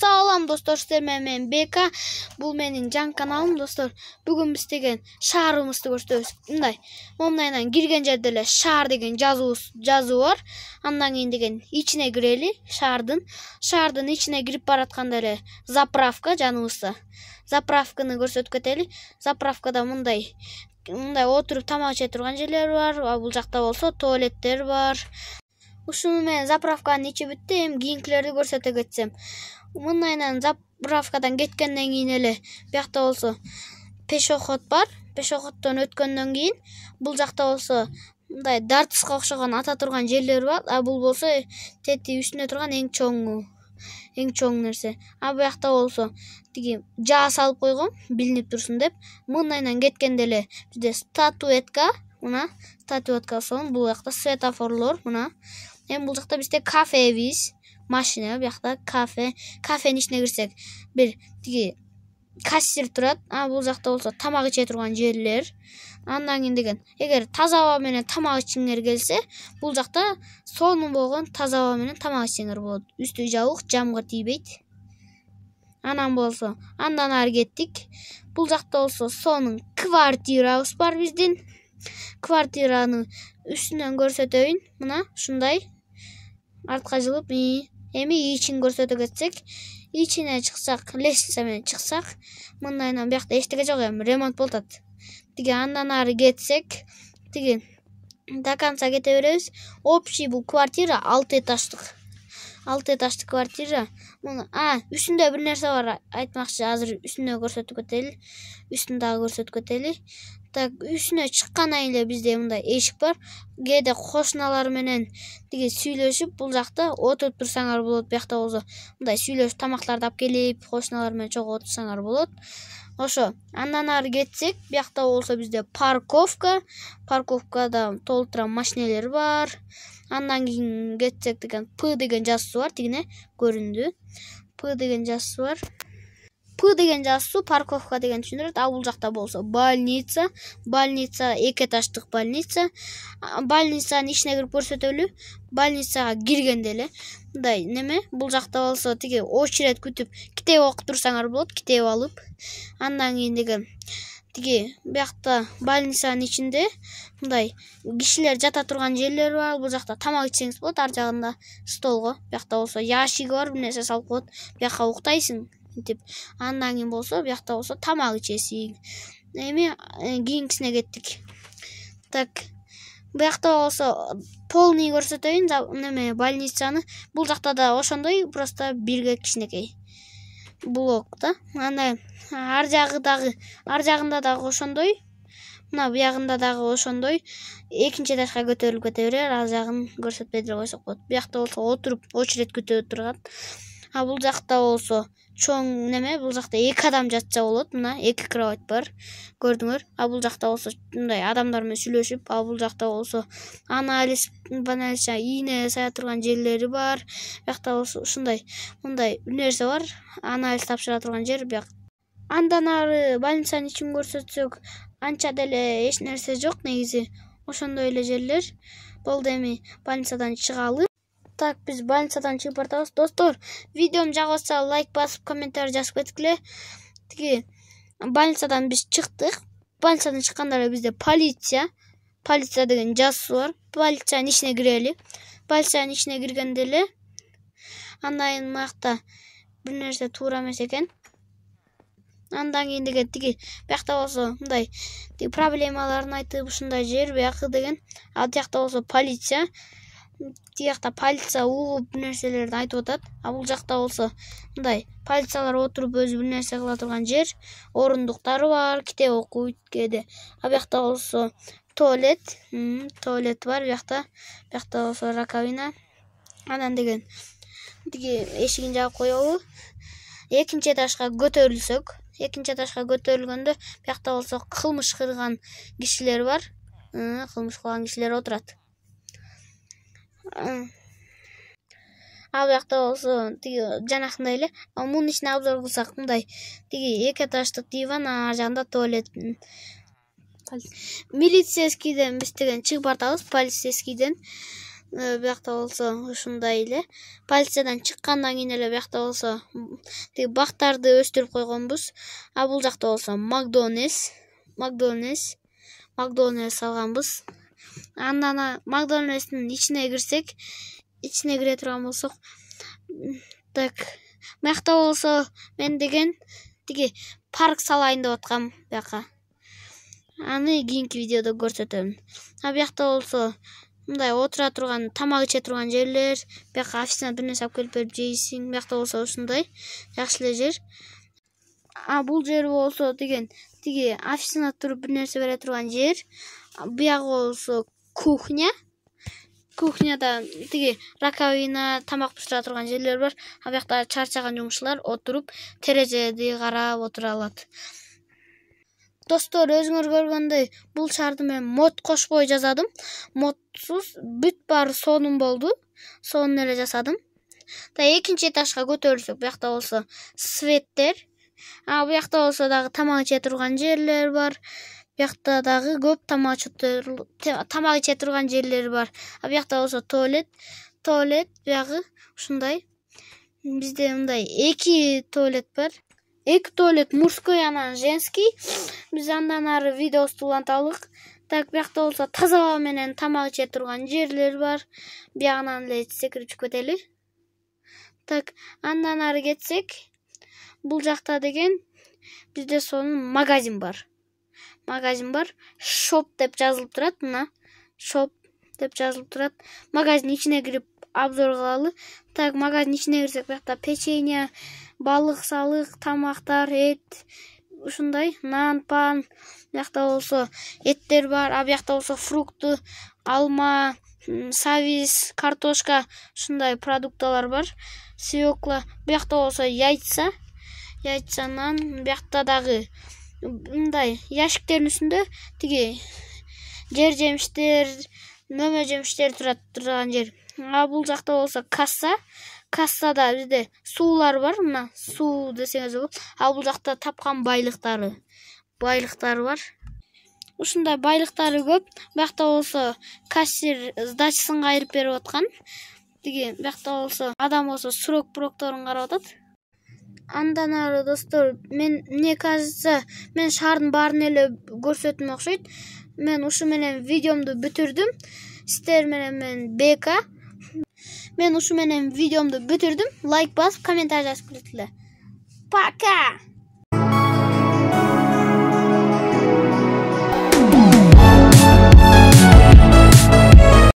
Салам достор, мен Бека. Бул менин жаңы каналым достор. Бүгүн биз деген шаарыбызды көрсөтөбүз. Мындайынан кирген жерде эле шаар деген жазуу бар. Андан кийин деген ичине кирели, шаардын ичине кирип баратканда эле заправка жаныбызда. Заправканы көрсөтүп кетели. Заправкада мындай отуруп тамак иче турган жерлер бар. Бул жакта болсо туалеттер бар. Ушуну менен заправканын ичи бүттү. Эми кийинкилерди көрсөтө кетсем. Мындайынан заправкадан кеткенден кийин эле биякта болсо пешоход бар. Пешоходдон өткөндөн кийин бул жакта болсо мындай дартыска окшогон ата турган жерлер бар. Бул болсо тети үстүнө турган эң чоң нерсе. Биякта болсо тиги жаа салып койгон, билинип турсун деп. Мындайынан кеткенде эле бизде статуэтка сонун. Бул жакта светофорлор мына. Эми бул жакта бизде кафебиз, машина, биякта кафенин ичине кирсек, бир тиги кассир турат. Бул жакта болсо тамак иче турган жерлер. Андан кийин деген, эгер таза аба менен тамак ичиңер келсе, бул жакта сонун болгон таза аба менен тамак ичиңер болот. Үстү жабык, жамга тийбейт. Андан ары кеттик. Бул жакта болсо сонун квартирабыз бар биздин. Квартираны үстүнөн көрсөтөйүн. Мына ушундай. Артка жылып, эми ичин көрсөтө кетсек, ичине чыксак, лестница менен чыксак, мындайынан биякта эчтеке жок, эми ремонт болуп атат. Тиги андан ары кетсек, тиги до конца кете беребиз. Общий бул квартира 6 этаждык. 6 этаждык квартира. Үстүндө бир нерсе бар, айтмакчы, азыр үстүнө көрсөтүп кетели. Үстүн дагы көрсөтүп кетели. Так, үстүнө чыккандан кийин эле бизде мындай эшик бар. Кээде кошуналар менен тиги сүйлөшүп, бул жакта отуруп турсаңар болот. Биякта болсо мындай сүйлөшүп тамактарды алып келип, кошуналар менен чогуу отурсаңар болот. Ошо. Андан ары кетсек, биякта болсо бизде парковка. Парковкада толтура машинелер бар. Андан кийин кетсек деген П деген жазуусу бар, тигине көрүндү. П деген жазуусу бар. П деген жазуусу парковка деген түшүндүрөт. Бул жакта болсо больница. Больница 2 этаждык больница. Больницанын ичине кирип көрсөтөлү. Больницага киргенде эле мындай неме, бул жакта болсо тиги очередь күтүп китеп окуп турсаңар болот, китеп алып. Андан кийин деген тиги биякта больницанын ичинде мындай кишилер жата турган жерлер бар. Бул жакта тамак ичсеңиз болот, ар жагында столго. Биякта болсо ящиги бар, бир нерсе салып коет. Бияка уктайсың мынтип. Андан кийин болсо биякта болсо тамак ичесиң. Эми кийинкисине кеттик. Так, биякта болсо полный көрсөтөйүн неме больницаны. Бул жакта да ошондой, просто бирге кичинекей блок да. Анда ар жагында дагы ошондой. Мына биягында дагы ошондой. Экинчи этажга көтөрүлүп кете берер. Ар жагын көрсөтпөй эле койсок болот. Биякта болсо отуруп очередь күтүп турган. Бул жакта болсо чоң неме, бул жакта 2 адам жатса болот. Мына 2 кровать бар. Көрдүңөр? Бул жакта болсо мындай адамдар менен сүйлөшүп, бул жакта болсо анализ, ийне сая турган жерлери бар. Биякта болсо ушундай мындай бир нерсе бар. Анализ тапшыра турган жер бияк. Андан ары больницанын ичин көрсөтсөк, анча деле эч нерсе жок негизи. Ошондой эле жерлер. Болду, эми больницадан чыгалы. Так, биз больницадан чыгып баратабыз. Достор, видеом жагып атса лайк басып, комментарий жазып кеткиле. Тиги больницадан биз чыктык. Больницадан чыкканда эле бизде полиция деген жазуусу бар. Полициянын ичине кирели. Полициянын ичине киргенде эле андан кийин буякта бир нерсе туура эмес экен. Андан кийин деген тиги биякта болсо мындай тиги проблемаларын айтып, ушундай жер биякы деген. Тиякта болсо полиция. Тиякта полиция угуп бир нерселерди айтып атат. Бул жакта болсо мындай полициялар отуруп өзү бир нерсе кыла турган жер. Орундуктары бар, китеп окуйт кээде. Биякта болсо туалет бар биякта. Биякта болсо раковина. Анан деген тиги эшигин жаап коелу. Экинчи этажга көтөрүлгөндө биякта болсо кылмыш кылган кишилер бар. Кылмыш кылган кишилер отурат. Биякта болсо тиги жанакындай эле. Мунун ичине обзор кылсак, мындай тиги 2 этаждык диван, ар жагында туалет. Милицейскийден биз деген чыгып баратабыз, полицейскийден. Биякта болсо ушундай эле. Полициядан чыккандан кийин эле биякта болсо тиги бактарды өстүрүп койгонбуз. А бул жакта болсо Макдональдс алганбыз. Андан Макдональдстын ичине кире турган болсок, так, биякта болсо мен деген тиги парк салайын деп аткам бияка. Аны кийинки видеодо көрсөтөм. А биякта болсо мындай отура турган, тамак иче турган жерлер. Бияка официант бир нерсе алып келип берип жейсиң. Биякта болсо ушундай жакшы эле жер. А бул жер болсо тиги официант туруп бир нерсе бере турган жер. Биягы болсо кухня. Кухняда тиги раковина, тамак бышыра турган жерлер бар. А биякта чарчаган жумушчулар отуруп терезеди карап отура алат. Достор, өзүңөр көргөндөй, бул шаарды мен мод кошпой жасадым. Модсуз бүт баары сонун болду. Сонун эле жасадым. Экинчи этажга көтөрүлсөк, биякта болсо светтер. А биякта болсо дагы тамак иче турган жерлер бар. Биякта дагы көп тамак иче турган жерлер бар. А биякта болсо туалет биягы ушундай. Бизде мындай 2 туалет бар. 2 туалет мужской, анан женский. Биз андан ары видеосу уланталык. Так, биякта болсо таза аба менен тамак иче турган жерлер бар. Биягынан эле секирип чыгып кетели. Так, андан ары кетсек, бул жакта деген бизде сонун магазин бар. Shop деп жазылып турат, мына. Shop деп жазылып турат. Магазин ичине кирип обзор кылалы. Так, магазин ичине кирсек, биякта печенье, балык-салык, тамактар, эт, ушундай, нан-пан. Биякта болсо эттер бар. А биякта болсо фрукты, алма, сабиз, картошка, ушундай продукталар бар. Свекла. Биякта болсо яйцанан, биякта дагы мындай ящиктердин үстүндө тиги жер жемиштер, мөмө жемиштер турган жер. А бул жакта болсо касса. Кассада бизде суулар бар, мына суу десеңиз болот. А бул жакта тапкан байлыктары бар. Ушундай байлыктары көп. Биякта болсо кассир сдачасын кайрып берип аткан. Тиги биякта болсо адам болсо сурок-прокторун карап атат. Андан ары достор, мне кажется, мен шаардын баарын эле көрсөттүм окшойт. Мен ушу менен видеомду бүтүрдүм. Сиздер менен мен БК. Мен ушу менен видеомду бүтүрдүм. Лайк басып, комментарий жазып кеткиле. Пока!